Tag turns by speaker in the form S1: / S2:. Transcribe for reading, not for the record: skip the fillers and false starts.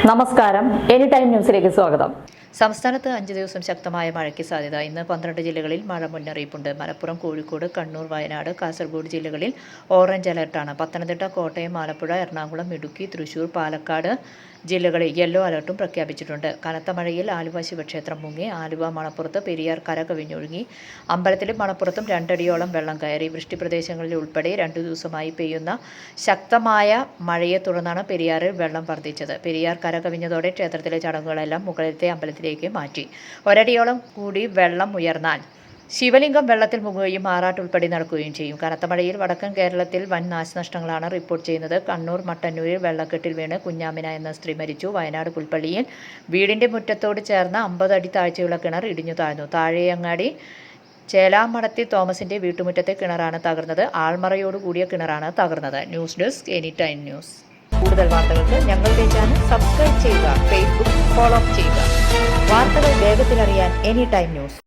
S1: നമസ്കാരം. Any time ന്യൂസിലേക്ക് സ്വാഗതം.
S2: സംസ്ഥാനത്ത് 5 ദിവസം ശക്തമായ മഴയ്ക്ക് സാധ്യത. ഇന്ന് 12 ജില്ലകളിൽ മഴ മുന്നറിയിപ്പുണ്ട്. മലപ്പുറം, കോഴിക്കോട്, കണ്ണൂർ, വയനാട്, കാസർഗോഡ് ജില്ലകളിൽ ഓറഞ്ച് അലർട്ടാണ്. പത്തനംതിട്ട, കോട്ടയം, ആലപ്പുഴ, എറണാകുളം, ഇടുക്കി, തൃശൂർ, പാലക്കാട് ജില്ലകളിൽ യെല്ലോ അലർട്ടും പ്രഖ്യാപിച്ചിട്ടുണ്ട്. കനത്ത മഴയിൽ ആലുവ ശിവക്ഷേത്രം മുങ്ങി. ആലുവ മണപ്പുറത്ത് പെരിയാർ കര കവിഞ്ഞൊഴുകി. അമ്പലത്തിലും മണപ്പുറത്തും 2 അടിയോളം വെള്ളം കയറി. വൃഷ്ടിപ്രദേശങ്ങളിൽ ഉൾപ്പെടെ 2 ദിവസമായി പെയ്യുന്ന ശക്തമായ മഴയെ തുടർന്നാണ് പെരിയാറിൽ വെള്ളം വർദ്ധിച്ചത്. പെരിയാർ കര കവിഞ്ഞതോടെ ക്ഷേത്രത്തിലെ ചടങ്ങുകളെല്ലാം മുകളിലത്തെ അമ്പലത്തിലേക്ക് മാറ്റി. ഒരടിയോളം കൂടി വെള്ളം ഉയർന്നാൽ ശിവലിംഗം വെള്ളത്തിൽ മുങ്ങുകയും ആറാട്ട് ഉൾപ്പെടെ നടക്കുകയും ചെയ്യും. കനത്ത മഴയിൽ വടക്കൻ കേരളത്തിൽ വൻ നാശനഷ്ടങ്ങളാണ് റിപ്പോർട്ട് ചെയ്യുന്നത്. കണ്ണൂർ മട്ടന്നൂരിൽ വെള്ളക്കെട്ടിൽ വീണ് കുഞ്ഞാമിന എന്ന സ്ത്രീ മരിച്ചു. വയനാട് പുൽപ്പള്ളിയിൽ വീടിന്റെ മുറ്റത്തോട് ചേർന്ന 50 അടി താഴ്ചയുള്ള കിണർ ഇടിഞ്ഞു താഴ്ന്നു. താഴെയങ്ങാടി ചേലാമടത്തി തോമസിന്റെ വീട്ടുമുറ്റത്തെ കിണറാണ് തകർന്നത്. ആൾമറയോടുകൂടിയ കിണറാണ് തകർന്നത്. News desk any time news. കൂടുതൽ വാർത്തകൾക്ക് ഞങ്ങളുടെ ചാനൽ സബ്സ്ക്രൈബ് ചെയ്യുക, ഫേസ്ബുക്ക് ഫോളോ ചെയ്യുക. വാർത്തകൾ വേഗത്തിലറിയാൻ എനി ടൈം ന്യൂസ്.